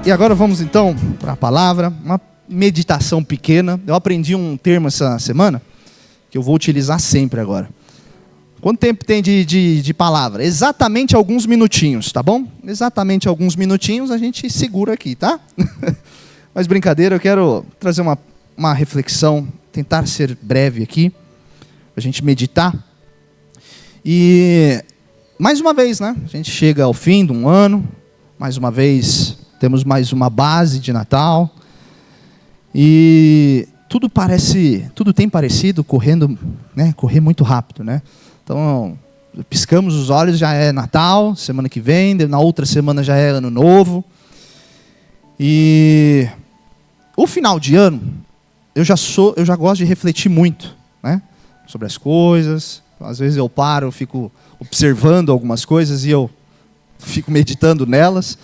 E agora vamos então para a palavra, uma meditação pequena. Eu aprendi um termo essa semana que eu vou utilizar sempre agora. Quanto tempo tem de palavra? Exatamente alguns minutinhos, tá bom? Exatamente alguns minutinhos a gente segura aqui, tá? Mas brincadeira, eu quero trazer uma reflexão, tentar ser breve aqui, a gente meditar. E mais uma vez, né? A gente chega ao fim de um ano, mais uma vez temos mais uma base de Natal. E tudo tem parecido correndo, né? Correr muito rápido, né? Então, piscamos os olhos, já é Natal, semana que vem, na outra semana já é Ano Novo. E o final de ano, eu já gosto de refletir muito, né? Sobre as coisas. Às vezes eu paro, eu fico observando algumas coisas e eu fico meditando nelas.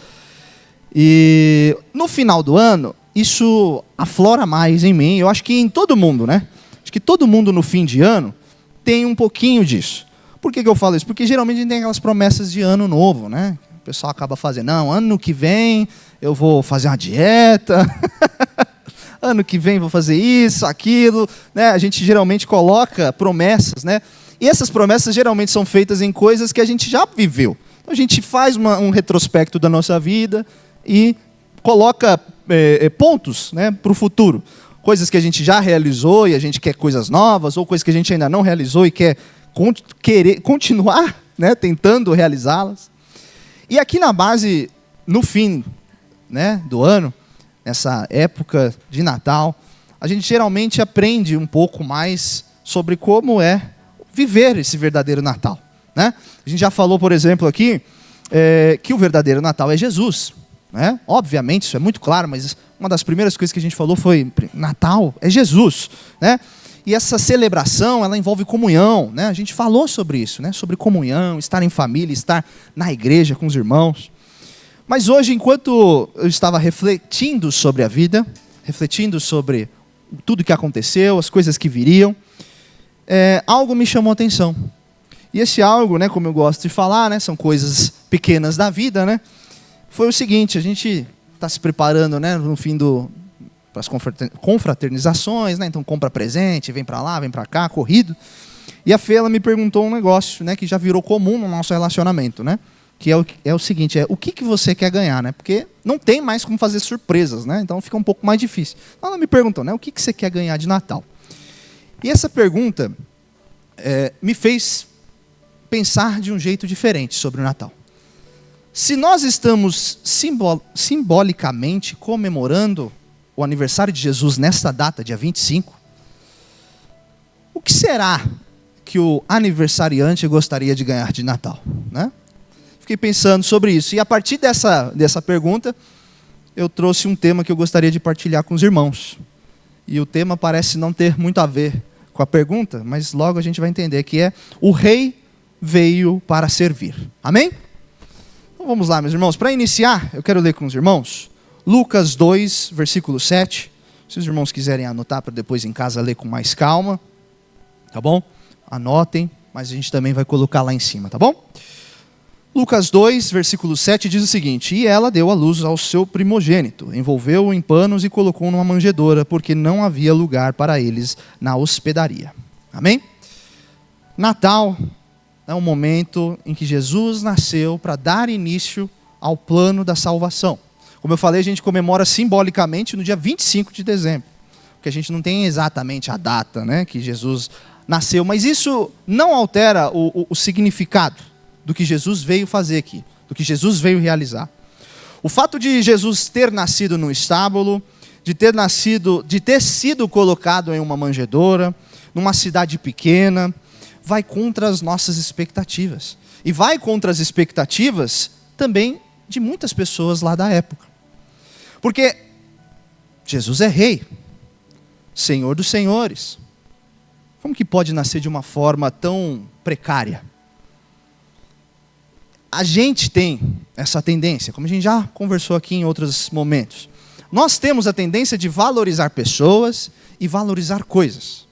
E no final do ano, isso aflora mais em mim. Eu acho que em todo mundo, né? Acho que todo mundo no fim de ano tem um pouquinho disso. Por que eu falo isso? Porque geralmente a gente tem aquelas promessas de ano novo, né? O pessoal acaba fazendo, não, ano que vem eu vou fazer uma dieta, ano que vem vou fazer isso, aquilo, né? A gente geralmente coloca promessas, né? E essas promessas geralmente são feitas em coisas que a gente já viveu. Então a gente faz um retrospecto da nossa vida e coloca pontos, né, para o futuro. Coisas que a gente já realizou e a gente quer coisas novas, ou coisas que a gente ainda não realizou e quer querer continuar, né, tentando realizá-las. E aqui na base, no fim, né, do ano, nessa época de Natal, a gente geralmente aprende um pouco mais sobre como é viver esse verdadeiro Natal, né? A gente já falou, por exemplo, aqui, que o verdadeiro Natal é Jesus, né? Obviamente, isso é muito claro, mas uma das primeiras coisas que a gente falou foi Natal é Jesus, né? E essa celebração, ela envolve comunhão, né? A gente falou sobre isso, né? Sobre comunhão, estar em família, estar na igreja com os irmãos. Mas hoje, enquanto eu estava refletindo sobre a vida, refletindo sobre tudo que aconteceu, as coisas que viriam, algo me chamou a atenção. E esse algo, né, como eu gosto de falar, né, são coisas pequenas da vida, né? Foi o seguinte, a gente está se preparando, né, no fim para as confraternizações, né? Então compra presente, vem para lá, vem para cá, corrido. E a Fê, ela me perguntou um negócio, né, que já virou comum no nosso relacionamento, né? Que é o seguinte, o que você quer ganhar, né? Porque não tem mais como fazer surpresas, né? Então fica um pouco mais difícil. Ela me perguntou, né, o que você quer ganhar de Natal? E essa pergunta me fez pensar de um jeito diferente sobre o Natal. Se nós estamos simbolicamente comemorando o aniversário de Jesus nesta data, dia 25, o que será que o aniversariante gostaria de ganhar de Natal, né? Fiquei pensando sobre isso. E a partir dessa pergunta, eu trouxe um tema que eu gostaria de partilhar com os irmãos. E o tema parece não ter muito a ver com a pergunta, mas logo a gente vai entender que é: o rei veio para servir. Amém? Então vamos lá, meus irmãos. Para iniciar, eu quero ler com os irmãos Lucas 2, versículo 7. Se os irmãos quiserem anotar para depois em casa ler com mais calma, tá bom? Anotem, mas a gente também vai colocar lá em cima, tá bom? Lucas 2, versículo 7 diz o seguinte: e ela deu à luz ao seu primogênito, envolveu-o em panos e colocou numa manjedoura, porque não havia lugar para eles na hospedaria. Amém? Natal é um momento em que Jesus nasceu para dar início ao plano da salvação. Como eu falei, a gente comemora simbolicamente no dia 25 de dezembro, porque a gente não tem exatamente a data, né, que Jesus nasceu, mas isso não altera o significado do que Jesus veio fazer aqui, do que Jesus veio realizar. O fato de Jesus ter nascido num estábulo, de ter sido colocado em uma manjedoura, numa cidade pequena, vai contra as nossas expectativas. E vai contra as expectativas também de muitas pessoas lá da época. Porque Jesus é rei, Senhor dos senhores. Como que pode nascer de uma forma tão precária? A gente tem essa tendência, como a gente já conversou aqui em outros momentos. Nós temos a tendência de valorizar pessoas e valorizar coisas.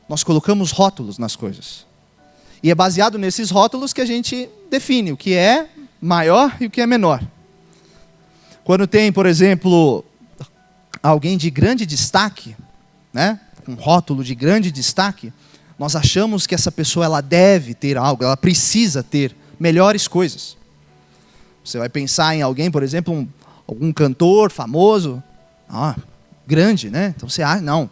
Nós colocamos rótulos nas coisas. E é baseado nesses rótulos que a gente define o que é maior e o que é menor. Quando tem, por exemplo, alguém de grande destaque, né? Um rótulo de grande destaque, nós achamos que essa pessoa ela deve ter algo, ela precisa ter melhores coisas. Você vai pensar em alguém, por exemplo, algum cantor famoso, grande, né? Então você acha, não,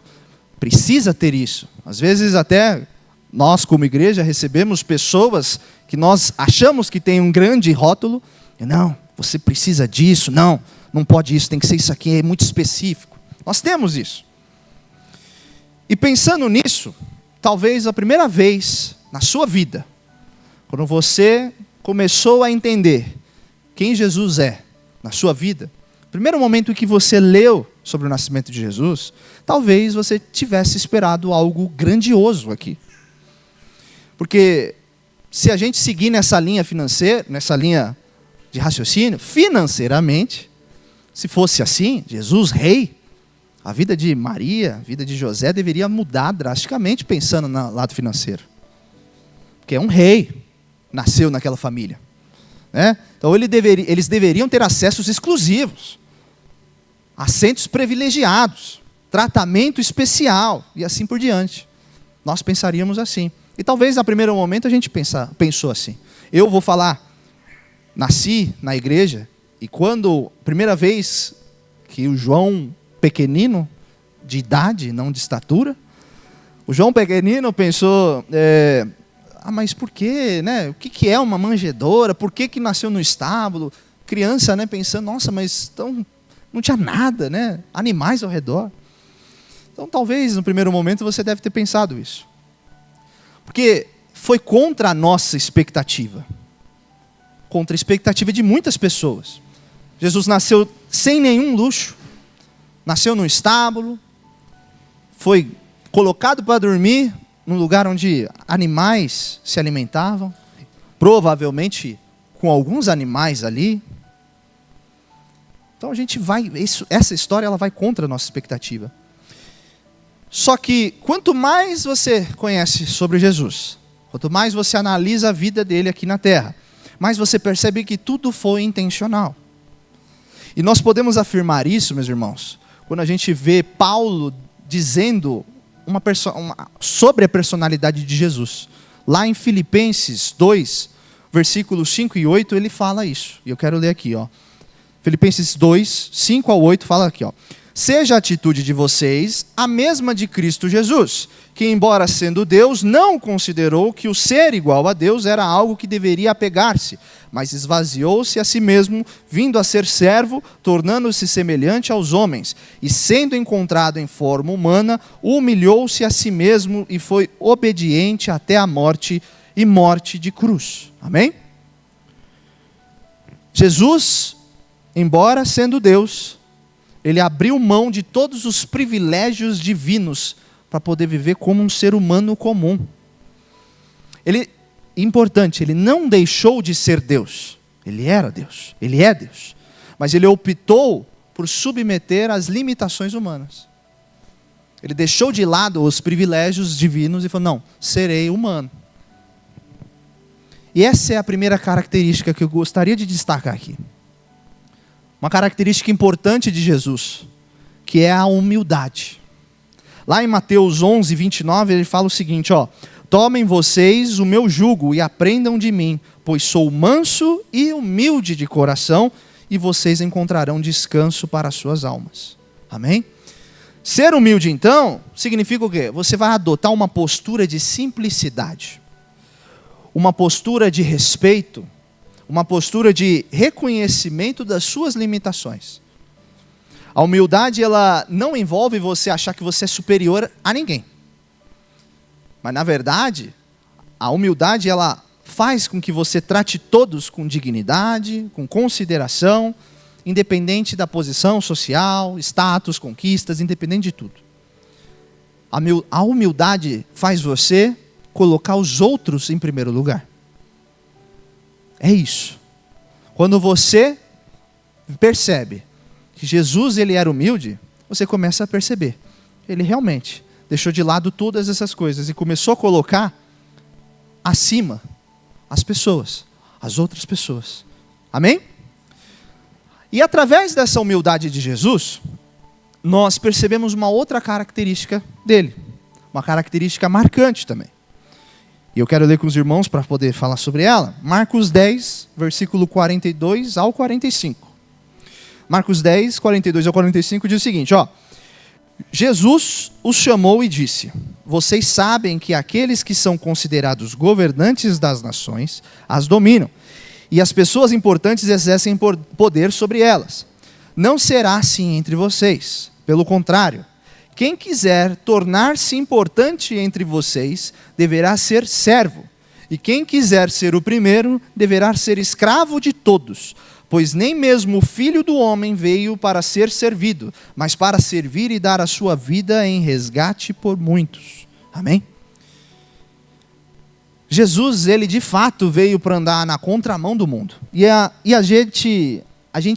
precisa ter isso. Às vezes até nós como igreja recebemos pessoas que nós achamos que tem um grande rótulo, e não, você precisa disso, não pode isso, tem que ser isso aqui, é muito específico. Nós temos isso. E pensando nisso, talvez a primeira vez na sua vida, quando você começou a entender quem Jesus é na sua vida, primeiro momento em que você leu sobre o nascimento de Jesus, talvez você tivesse esperado algo grandioso aqui. Porque se a gente seguir nessa linha financeira, nessa linha de raciocínio, financeiramente, se fosse assim, Jesus rei, a vida de Maria, a vida de José deveria mudar drasticamente pensando no lado financeiro. Porque é um rei, nasceu naquela família. Né? Então eles deveriam ter acessos exclusivos, assentos privilegiados, tratamento especial e assim por diante. Nós pensaríamos assim. E talvez no primeiro momento a gente pensou assim. Eu vou falar, nasci na igreja e quando, primeira vez que o João pequenino, de idade, não de estatura, o João pequenino pensou, mas por quê, né? O que é uma manjedoura? Por que nasceu no estábulo? Criança, né, pensando, nossa, mas então, não tinha nada, né? Animais ao redor. Então talvez no primeiro momento você deve ter pensado isso. Porque foi contra a nossa expectativa. Contra a expectativa de muitas pessoas. Jesus nasceu sem nenhum luxo. Nasceu num estábulo. Foi colocado para dormir num lugar onde animais se alimentavam. Provavelmente com alguns animais ali. Então a gente vai... essa história ela vai contra a nossa expectativa. Só que quanto mais você conhece sobre Jesus, quanto mais você analisa a vida dele aqui na terra, mais você percebe que tudo foi intencional. E nós podemos afirmar isso, meus irmãos, quando a gente vê Paulo dizendo sobre a personalidade de Jesus. Lá em Filipenses 2, versículos 5 e 8, ele fala isso. E eu quero ler aqui, ó. Filipenses 2, 5 ao 8, fala aqui, ó. Seja a atitude de vocês a mesma de Cristo Jesus, que embora sendo Deus, não considerou que o ser igual a Deus era algo que deveria apegar-se, mas esvaziou-se a si mesmo, vindo a ser servo, tornando-se semelhante aos homens, e sendo encontrado em forma humana, humilhou-se a si mesmo e foi obediente até a morte e morte de cruz. Amém? Jesus, embora sendo Deus, ele abriu mão de todos os privilégios divinos para poder viver como um ser humano comum. Importante, ele não deixou de ser Deus. Ele era Deus, ele é Deus. Mas ele optou por submeter às limitações humanas. Ele deixou de lado os privilégios divinos e falou, não, serei humano. E essa é a primeira característica que eu gostaria de destacar aqui. Uma característica importante de Jesus, que é a humildade. Lá em Mateus 11, 29, ele fala o seguinte, ó. Tomem vocês o meu jugo e aprendam de mim, pois sou manso e humilde de coração, e vocês encontrarão descanso para as suas almas. Amém? Ser humilde, então, significa o quê? Você vai adotar uma postura de simplicidade, uma postura de respeito, uma postura de reconhecimento das suas limitações. A humildade, ela não envolve você achar que você é superior a ninguém. Mas, na verdade, a humildade, ela faz com que você trate todos com dignidade, com consideração, independente da posição social, status, conquistas, independente de tudo. A humildade faz você colocar os outros em primeiro lugar. É isso. Quando você percebe que Jesus ele era humilde, você começa a perceber. Ele realmente deixou de lado todas essas coisas e começou a colocar acima as pessoas, as outras pessoas. Amém? E através dessa humildade de Jesus, nós percebemos uma outra característica dele, uma característica marcante também. E eu quero ler com os irmãos para poder falar sobre ela. Marcos 10, versículo 42 ao 45. Marcos 10, 42 ao 45 diz o seguinte, Jesus os chamou e disse: vocês sabem que aqueles que são considerados governantes das nações as dominam, e as pessoas importantes exercem poder sobre elas. Não será assim entre vocês. Pelo contrário, quem quiser tornar-se importante entre vocês deverá ser servo, e quem quiser ser o primeiro deverá ser escravo de todos, pois nem mesmo o Filho do Homem veio para ser servido, mas para servir e dar a sua vida em resgate por muitos. Amém? Jesus, ele de fato veio para andar na contramão do mundo. E a gente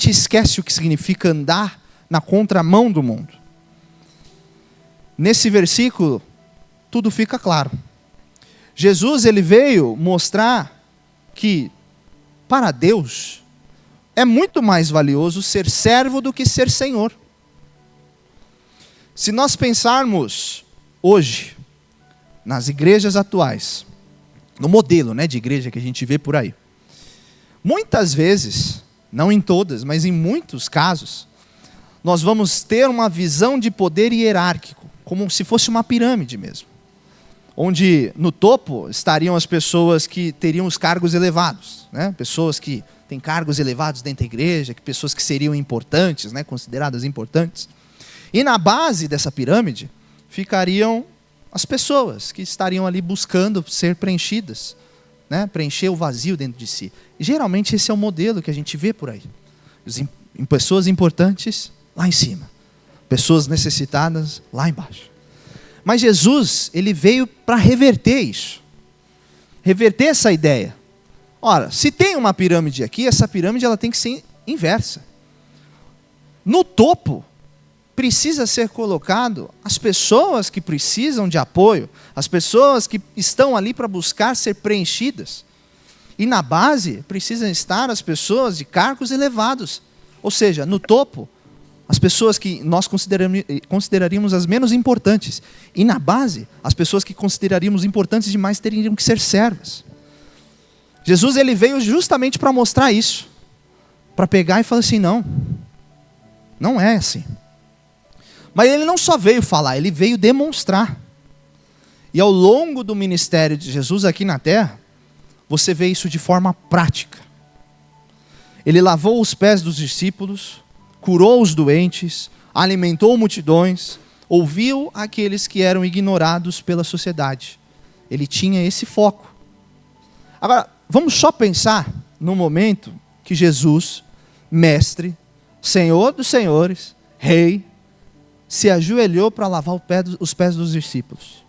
esquece o que significa andar na contramão do mundo. Nesse versículo, tudo fica claro. Jesus, ele veio mostrar que, para Deus, é muito mais valioso ser servo do que ser senhor. Se nós pensarmos hoje, nas igrejas atuais, no modelo, de igreja que a gente vê por aí, muitas vezes, não em todas, mas em muitos casos, nós vamos ter uma visão de poder hierárquico, como se fosse uma pirâmide mesmo, onde no topo estariam as pessoas que teriam os cargos elevados, pessoas que têm cargos elevados dentro da igreja, pessoas que seriam importantes, consideradas importantes. E na base dessa pirâmide ficariam as pessoas que estariam ali buscando ser preenchidas, preencher o vazio dentro de si. E geralmente esse é o modelo que a gente vê por aí. Pessoas importantes lá em cima, pessoas necessitadas lá embaixo. Mas Jesus, ele veio para reverter isso. Reverter essa ideia. Ora, se tem uma pirâmide aqui, essa pirâmide ela tem que ser inversa. No topo, precisa ser colocado as pessoas que precisam de apoio, as pessoas que estão ali para buscar ser preenchidas. E na base, precisam estar as pessoas de cargos elevados. Ou seja, no topo, as pessoas que nós consideraríamos as menos importantes. E na base, as pessoas que consideraríamos importantes demais teriam que ser servas. Jesus, ele veio justamente para mostrar isso. Para pegar e falar assim, não é assim. Mas ele não só veio falar, ele veio demonstrar. E ao longo do ministério de Jesus aqui na terra, você vê isso de forma prática. Ele lavou os pés dos discípulos, curou os doentes, alimentou multidões, ouviu aqueles que eram ignorados pela sociedade. Ele tinha esse foco. Agora, vamos só pensar no momento que Jesus, mestre, Senhor dos senhores, rei, se ajoelhou para lavar os pés dos discípulos.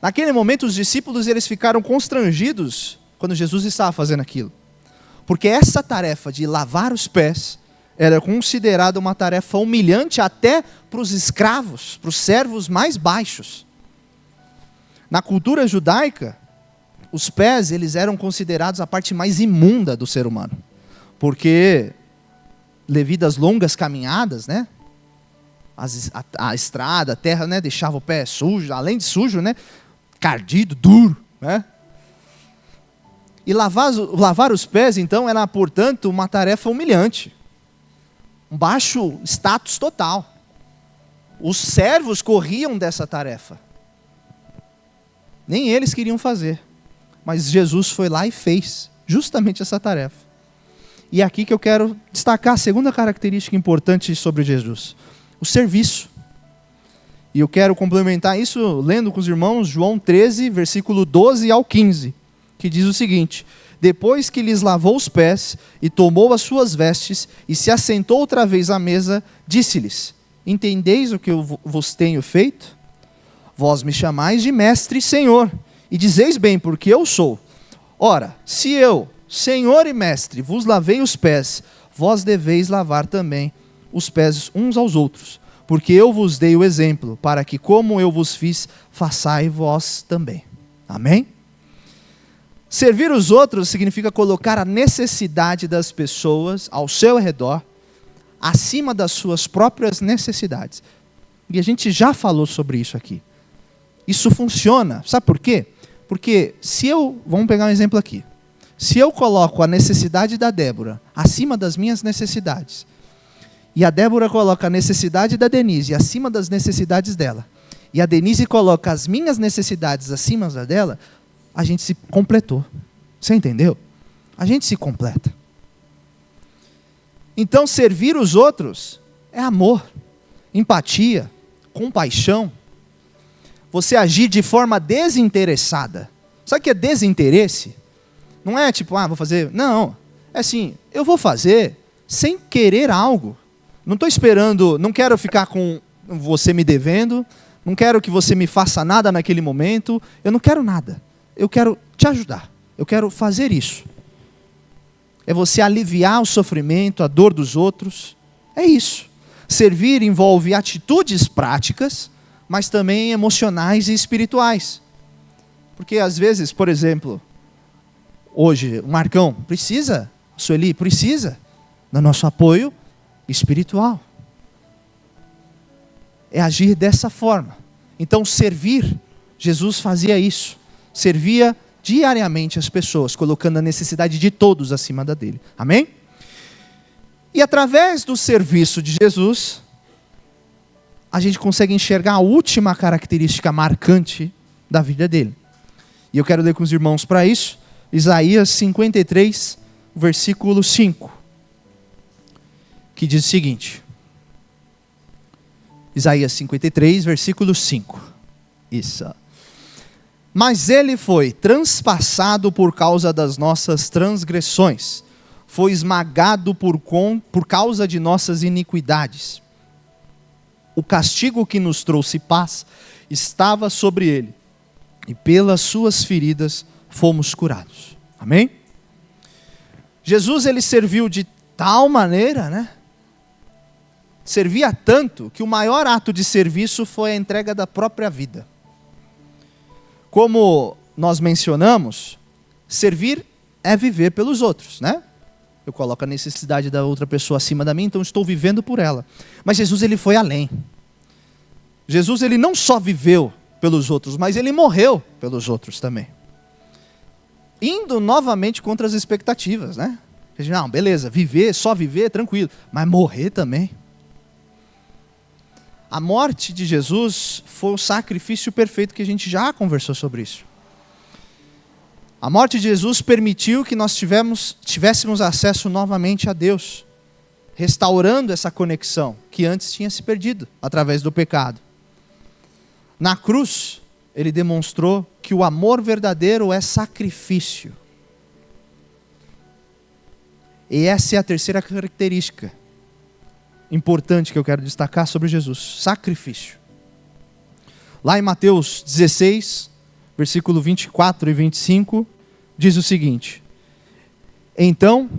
Naquele momento, os discípulos eles ficaram constrangidos quando Jesus estava fazendo aquilo. Porque essa tarefa de lavar os pés era considerada uma tarefa humilhante até para os escravos, para os servos mais baixos. Na cultura judaica, os pés eles eram considerados a parte mais imunda do ser humano. Porque, devido às longas caminhadas, a estrada, a terra, deixava o pé sujo, além de sujo, cardido, duro, E lavar os pés, então, era, portanto, uma tarefa humilhante. Um baixo status total. Os servos corriam dessa tarefa. Nem eles queriam fazer. Mas Jesus foi lá e fez justamente essa tarefa. E é aqui que eu quero destacar a segunda característica importante sobre Jesus. O serviço. E eu quero complementar isso lendo com os irmãos João 13, versículo 12 ao 15, que diz o seguinte: depois que lhes lavou os pés e tomou as suas vestes e se assentou outra vez à mesa, disse-lhes: entendeis o que eu vos tenho feito? Vós me chamais de mestre e senhor, e dizeis bem, porque eu sou. Ora, se eu, senhor e mestre, vos lavei os pés, vós deveis lavar também os pés uns aos outros, porque eu vos dei o exemplo, para que como eu vos fiz, façai vós também. Amém? Servir os outros significa colocar a necessidade das pessoas ao seu redor acima das suas próprias necessidades. E a gente já falou sobre isso aqui. Isso funciona. Sabe por quê? Porque vamos pegar um exemplo aqui. Se eu coloco a necessidade da Débora acima das minhas necessidades, e a Débora coloca a necessidade da Denise acima das necessidades dela, e a Denise coloca as minhas necessidades acima da dela, a gente se completou. Você entendeu? A gente se completa. Então, servir os outros é amor, empatia, compaixão. Você agir de forma desinteressada. Sabe o que é desinteresse? Não é tipo, vou fazer. Não, é assim, eu vou fazer sem querer algo. Não estou esperando, não quero ficar com você me devendo, não quero que você me faça nada naquele momento, eu não quero nada. Eu quero te ajudar, eu quero fazer isso. É você aliviar o sofrimento, a dor dos outros. É isso. Servir envolve atitudes práticas, mas também emocionais e espirituais. Porque às vezes, por exemplo, hoje o Marcão precisa, a Sueli precisa do nosso apoio espiritual. É agir dessa forma. Então servir, Jesus fazia isso. Servia diariamente as pessoas, colocando a necessidade de todos acima da dele. Amém? E através do serviço de Jesus, a gente consegue enxergar a última característica marcante da vida dele. E eu quero ler com os irmãos para isso, Isaías 53, versículo 5, que diz o seguinte. Isaías 53, versículo 5. Isso. Mas ele foi transpassado por causa das nossas transgressões, foi esmagado por causa de nossas iniquidades. O castigo que nos trouxe paz estava sobre ele, e pelas suas feridas fomos curados. Amém? Jesus, ele serviu de tal maneira, servia tanto, que o maior ato de serviço foi a entrega da própria vida. Como nós mencionamos, servir é viver pelos outros, Eu coloco a necessidade da outra pessoa acima da minha, então estou vivendo por ela. Mas Jesus, ele foi além. Jesus, ele não só viveu pelos outros, mas ele morreu pelos outros também. Indo novamente contra as expectativas, Não, beleza, só viver, tranquilo. Mas morrer também. A morte de Jesus foi o sacrifício perfeito, que a gente já conversou sobre isso. A morte de Jesus permitiu que nós tivéssemos acesso novamente a Deus, restaurando essa conexão que antes tinha se perdido através do pecado. Na cruz, ele demonstrou que o amor verdadeiro é sacrifício. E essa é a terceira característica importante que eu quero destacar sobre Jesus: sacrifício. Lá em Mateus 16, versículo 24 e 25, diz o seguinte: Então,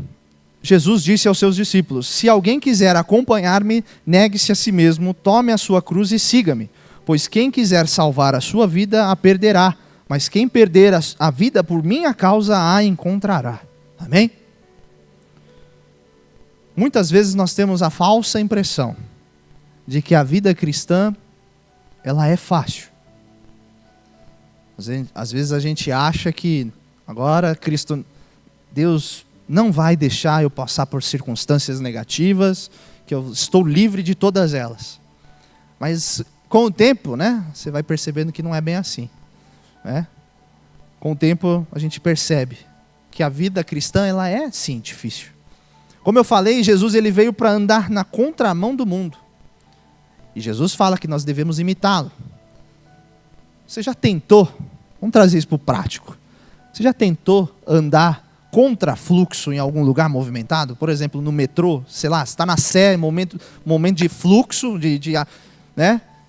Jesus disse aos seus discípulos: Se alguém quiser acompanhar-me, negue-se a si mesmo, tome a sua cruz e siga-me. Pois quem quiser salvar a sua vida, a perderá. Mas quem perder a vida por minha causa, a encontrará. Amém? Muitas vezes nós temos a falsa impressão de que a vida cristã, ela é fácil. Às vezes a gente acha que agora Deus não vai deixar eu passar por circunstâncias negativas, que eu estou livre de todas elas. Mas com o tempo, você vai percebendo que não é bem assim. Com o tempo a gente percebe que a vida cristã, ela é sim difícil. Como eu falei, Jesus, ele veio para andar na contramão do mundo. E Jesus fala que nós devemos imitá-lo. Você já tentou, vamos trazer isso para o prático, você já tentou andar contra fluxo em algum lugar movimentado? Por exemplo, no metrô, sei lá, você está na Sé, momento de fluxo,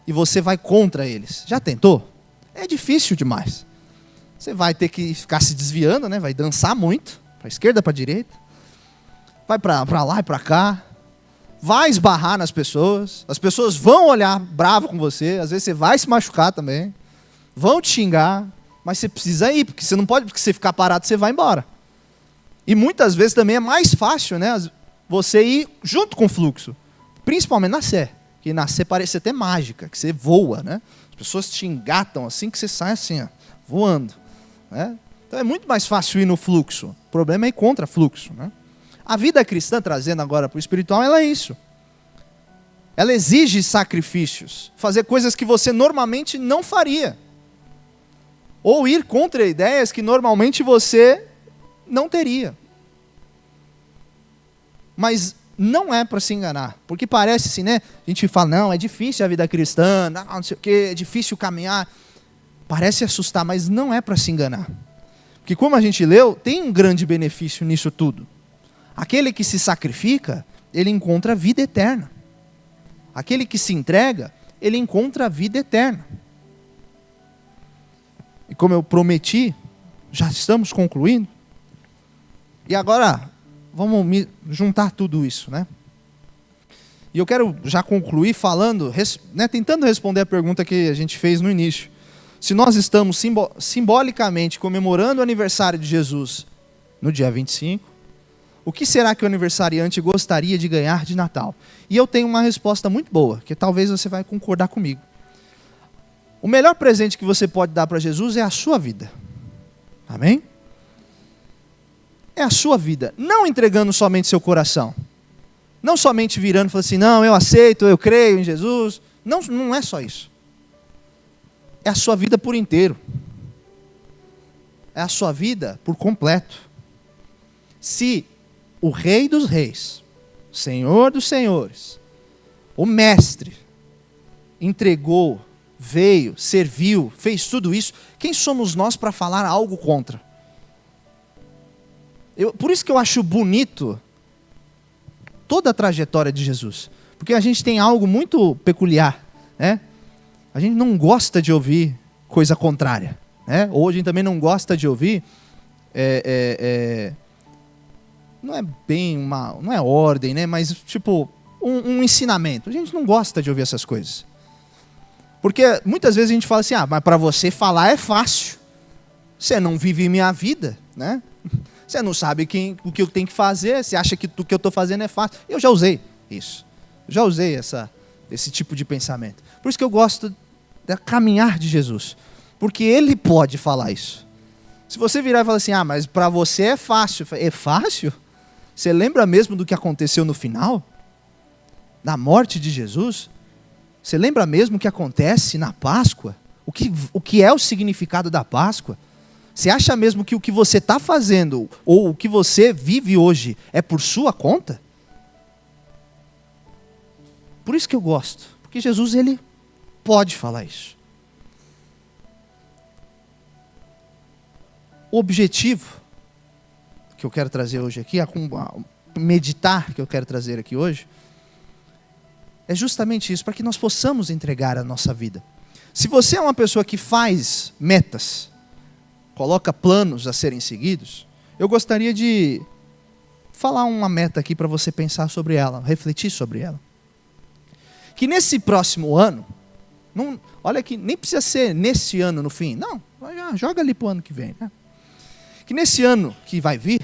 e você vai contra eles. Já tentou? É difícil demais. Você vai ter que ficar se desviando, vai dançar muito, para a esquerda, para a direita. Vai para lá e para cá, vai esbarrar nas pessoas, as pessoas vão olhar bravo com você, às vezes você vai se machucar também, vão te xingar, mas você precisa ir, porque você não pode, porque você ficar parado, você vai embora. E muitas vezes também é mais fácil, você ir junto com o fluxo. Principalmente na Sé. Que na Sé parece até mágica, que você voa, né? As pessoas te engatam assim que você sai assim, ó, voando. Né? Então é muito mais fácil ir no fluxo. O problema é ir contra fluxo. Né? A vida cristã, trazendo agora para o espiritual, ela é isso. Ela exige sacrifícios. Fazer coisas que você normalmente não faria. Ou ir contra ideias que normalmente você não teria. Mas não é para se enganar. Porque parece assim, né? A gente fala, não, é difícil a vida cristã, não sei o quê, é difícil caminhar. Parece assustar, mas não é para se enganar. Porque como a gente leu, tem um grande benefício nisso tudo. Aquele que se sacrifica, ele encontra a vida eterna. Aquele que se entrega, ele encontra a vida eterna. E como eu prometi, já estamos concluindo. E agora, vamos juntar tudo isso, né? E eu quero já concluir falando, né, tentando responder a pergunta que a gente fez no início. Se nós estamos simbolicamente comemorando o aniversário de Jesus no dia 25, o que será que o aniversariante gostaria de ganhar de Natal? E eu tenho uma resposta muito boa, que talvez você vai concordar comigo. O melhor presente que você pode dar para Jesus é a sua vida. Amém? É a sua vida. Não entregando somente seu coração. Não somente virando e falando assim, não, eu aceito, eu creio em Jesus. Não, não é só isso. É a sua vida por inteiro. É a sua vida por completo. Se o Rei dos Reis, Senhor dos Senhores, o Mestre, entregou, veio, serviu, fez tudo isso, quem somos nós para falar algo contra? Por isso que eu acho bonito toda a trajetória de Jesus. Porque a gente tem algo muito peculiar, né? A gente não gosta de ouvir coisa contrária, né? Ou a gente também não gosta de ouvir, não é bem não é ordem, né? Mas tipo, um ensinamento. A gente não gosta de ouvir essas coisas. Porque muitas vezes a gente fala assim, mas para você falar é fácil. Você não vive minha vida, né? Você não sabe o que eu tenho que fazer, você acha que o que eu estou fazendo é fácil. Eu já usei isso. Já usei esse tipo de pensamento. Por isso que eu gosto do caminhar de Jesus. Porque Ele pode falar isso. Se você virar e falar assim, mas para você é fácil. É fácil? Você lembra mesmo do que aconteceu no final? Da morte de Jesus? Você lembra mesmo o que acontece na Páscoa? O que é o significado da Páscoa? Você acha mesmo que o que você está fazendo, ou o que você vive hoje, é por sua conta? Por isso que eu gosto. Porque Jesus, Ele pode falar isso. O objetivo que eu quero trazer hoje aqui, meditar que eu quero trazer aqui hoje, é justamente isso, para que nós possamos entregar a nossa vida. Se você é uma pessoa que faz metas, coloca planos a serem seguidos, eu gostaria de falar uma meta aqui para você pensar sobre ela, refletir sobre ela. Que nesse próximo ano, olha que nem precisa ser nesse ano no fim, não, joga ali para o ano que vem, né? Que nesse ano que vai vir,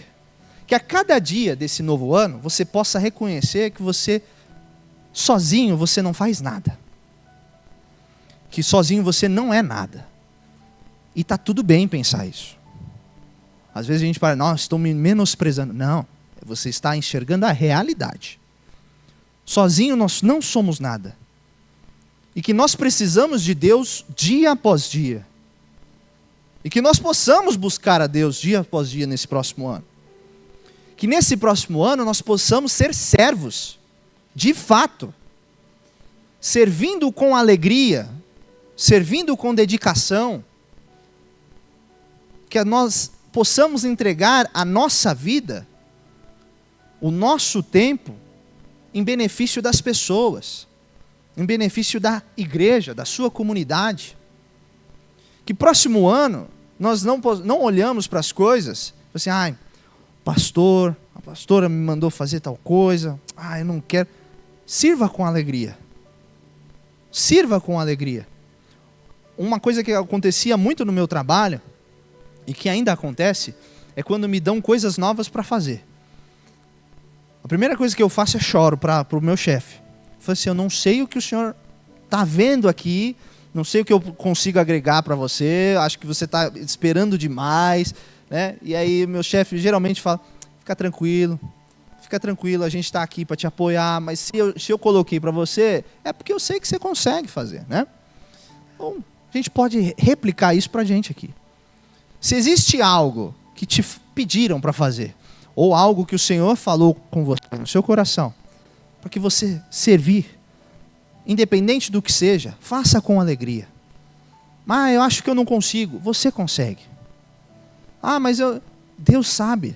que a cada dia desse novo ano, você possa reconhecer que você, sozinho, você não faz nada. Que sozinho você não é nada. E está tudo bem pensar isso. Às vezes a gente fala, nossa, estou me menosprezando. Não, você está enxergando a realidade. Sozinho nós não somos nada. E que nós precisamos de Deus dia após dia. E que nós possamos buscar a Deus dia após dia nesse próximo ano. Que nesse próximo ano nós possamos ser servos, de fato. Servindo com alegria, servindo com dedicação. Que nós possamos entregar a nossa vida, o nosso tempo, em benefício das pessoas, em benefício da igreja, da sua comunidade. Que próximo ano nós não olhamos para as coisas, assim, a pastora me mandou fazer tal coisa, eu não quero. Sirva com alegria. Sirva com alegria. Uma coisa que acontecia muito no meu trabalho, e que ainda acontece, é quando me dão coisas novas para fazer. A primeira coisa que eu faço é choro para o meu chefe. Eu falo assim, eu não sei o que o senhor está vendo aqui, não sei o que eu consigo agregar para você, acho que você está esperando demais, né? E aí meu chefe geralmente fala, fica tranquilo, a gente está aqui para te apoiar, mas se eu coloquei para você, é porque eu sei que você consegue fazer, né? Então, a gente pode replicar isso para a gente aqui. Se existe algo que te pediram para fazer, ou algo que o Senhor falou com você no seu coração, para que você servir, independente do que seja, faça com alegria. Ah, eu acho que eu não consigo. Você consegue. Ah, mas Deus sabe.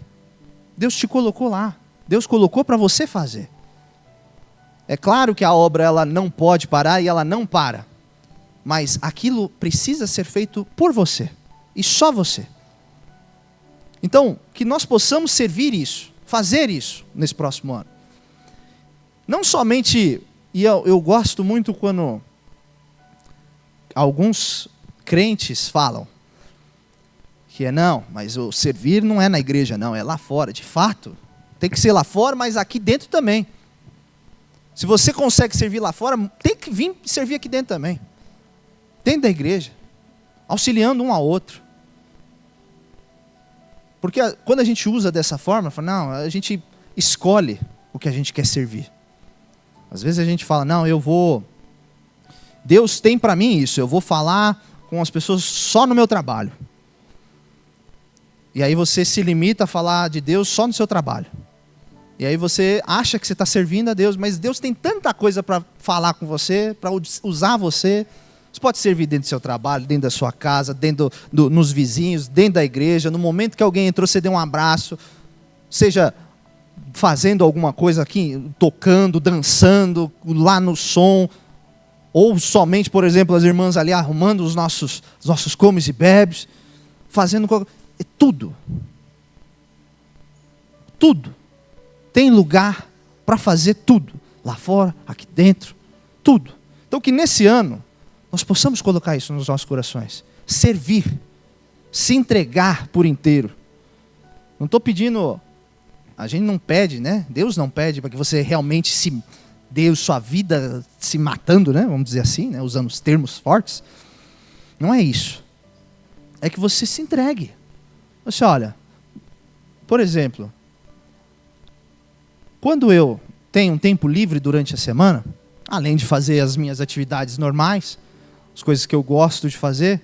Deus te colocou lá. Deus colocou para você fazer. É claro que a obra ela não pode parar e ela não para. Mas aquilo precisa ser feito por você. E só você. Então, que nós possamos servir isso, fazer isso nesse próximo ano. Não somente, e eu gosto muito quando alguns crentes falam que não, mas o servir não é na igreja não, é lá fora. De fato, tem que ser lá fora, mas aqui dentro também. Se você consegue servir lá fora, tem que vir servir aqui dentro também. Dentro da igreja, auxiliando um ao outro. Porque quando a gente usa dessa forma, fala, não, a gente escolhe o que a gente quer servir. Às vezes a gente fala, não, Deus tem para mim isso, eu vou falar com as pessoas só no meu trabalho. E aí você se limita a falar de Deus só no seu trabalho. E aí você acha que você está servindo a Deus, mas Deus tem tanta coisa para falar com você, para usar você. Você pode servir dentro do seu trabalho, dentro da sua casa, dentro nos vizinhos, dentro da igreja. No momento que alguém entrou, você deu um abraço. Seja fazendo alguma coisa aqui, tocando, dançando, lá no som. Ou somente, por exemplo, as irmãs ali arrumando os nossos comes e bebes. Fazendo tudo. Tudo. Tem lugar para fazer tudo. Lá fora, aqui dentro, tudo. Então que nesse ano nós possamos colocar isso nos nossos corações. Servir. Se entregar por inteiro. Não estou pedindo... A gente não pede, né? Deus não pede para que você realmente dê sua vida se matando, né? Vamos dizer assim, né? Usando os termos fortes. Não é isso. É que você se entregue. Você olha, por exemplo, quando eu tenho um tempo livre durante a semana, além de fazer as minhas atividades normais, as coisas que eu gosto de fazer,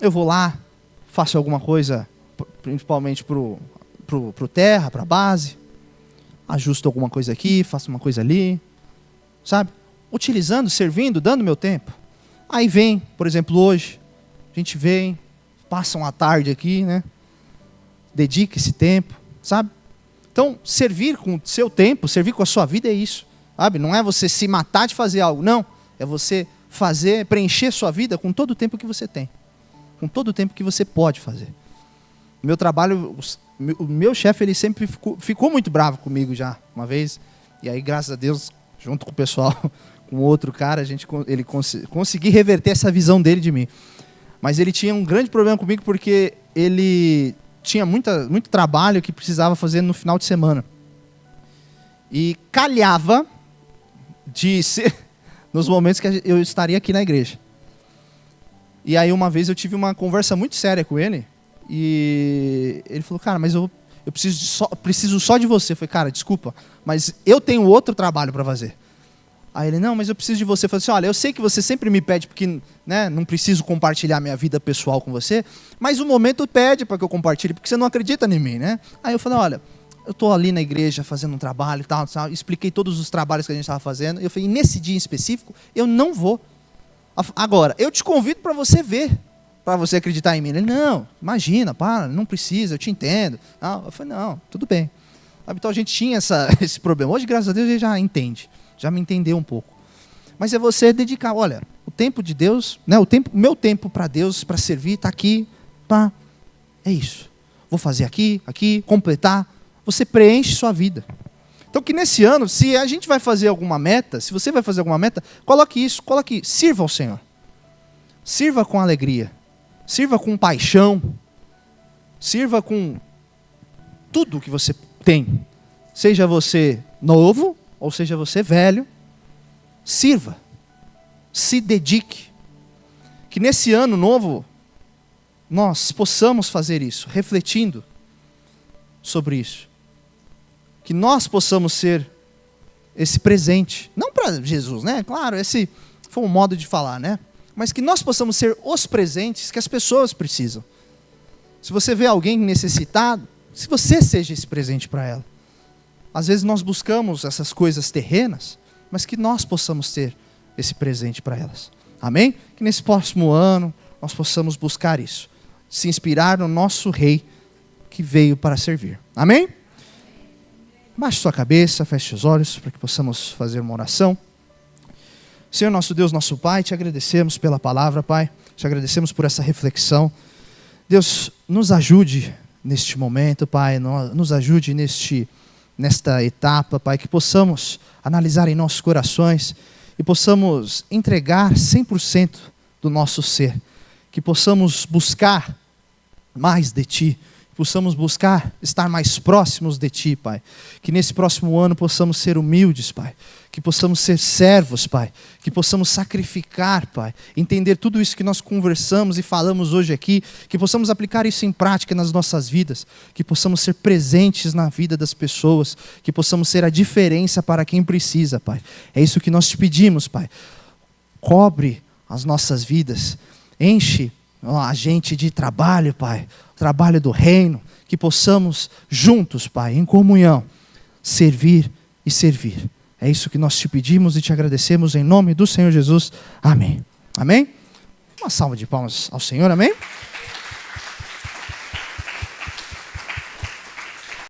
eu vou lá, faço alguma coisa, principalmente pro terra, para a base, ajusto alguma coisa aqui, faço uma coisa ali, sabe? Utilizando, servindo, dando meu tempo. Aí vem, por exemplo, hoje, a gente vem, passa uma tarde aqui, né? Dedica esse tempo, sabe? Então, servir com o seu tempo, servir com a sua vida é isso, sabe? Não é você se matar de fazer algo, não. É você preencher sua vida com todo o tempo que você tem. Com todo o tempo que você pode fazer. O meu trabalho, o meu chefe, ele sempre ficou muito bravo comigo já, uma vez. E aí, graças a Deus, junto com o pessoal, com outro cara, ele consegui reverter essa visão dele de mim. Mas ele tinha um grande problema comigo porque ele tinha muito trabalho que precisava fazer no final de semana. E calhava de ser nos momentos que eu estaria aqui na igreja. E aí uma vez eu tive uma conversa muito séria com ele. E ele falou, cara, mas eu preciso só de você. Eu falei, cara, desculpa, mas eu tenho outro trabalho para fazer. Aí ele, não, mas eu preciso de você. Eu falei assim, olha, eu sei que você sempre me pede porque, né, não preciso compartilhar minha vida pessoal com você, mas o momento pede para que eu compartilhe, porque você não acredita em mim, né? Aí eu falei, olha, eu estou ali na igreja fazendo um trabalho e tal, expliquei todos os trabalhos que a gente estava fazendo. Eu falei, nesse dia em específico, eu não vou. Agora, eu te convido para você ver, para você acreditar em mim. Ele, não, imagina, para, não precisa, eu te entendo. Não, eu falei, não, tudo bem. Então a gente tinha esse problema. Hoje, graças a Deus, ele já entende. Já me entendeu um pouco. Mas é você dedicar, olha, o tempo de Deus, né, meu tempo para Deus, para servir, está aqui, pá, é isso. Vou fazer aqui, completar. Você preenche sua vida. Então que nesse ano, se a gente vai fazer alguma meta, se você vai fazer alguma meta, coloque sirva ao Senhor. Sirva com alegria. Sirva com paixão. Sirva com tudo que você tem. seja você novo ou seja você velho, sirva, se dedique. Que nesse ano novo nós possamos fazer isso, refletindo sobre isso. Que nós possamos ser esse presente, não para Jesus, né? Claro, esse foi um modo de falar, né? Mas que nós possamos ser os presentes que as pessoas precisam. Se você vê alguém necessitado, se você seja esse presente para ela. Às vezes nós buscamos essas coisas terrenas, mas que nós possamos ter esse presente para elas. Amém? Que nesse próximo ano nós possamos buscar isso. Se inspirar no nosso Rei que veio para servir. Amém? Baixe sua cabeça, feche os olhos para que possamos fazer uma oração. Senhor nosso Deus, nosso Pai, te agradecemos pela palavra, Pai. Te agradecemos por essa reflexão. Deus, nos ajude neste momento, Pai. Nos ajude nesta etapa, Pai. Que possamos analisar em nossos corações e possamos entregar 100% do nosso ser. Que possamos buscar mais de Ti. Possamos buscar estar mais próximos de Ti, Pai. Que nesse próximo ano possamos ser humildes, Pai. Que possamos ser servos, Pai. Que possamos sacrificar, Pai. Entender tudo isso que nós conversamos e falamos hoje aqui. Que possamos aplicar isso em prática nas nossas vidas. Que possamos ser presentes na vida das pessoas. Que possamos ser a diferença para quem precisa, Pai. É isso que nós te pedimos, Pai. Cobre as nossas vidas. Enche a gente de trabalho, Pai. Trabalho do reino. Que possamos juntos, Pai, em comunhão, servir e servir. É isso que nós te pedimos e te agradecemos em nome do Senhor Jesus. Amém. Amém? Uma salva de palmas ao Senhor, amém?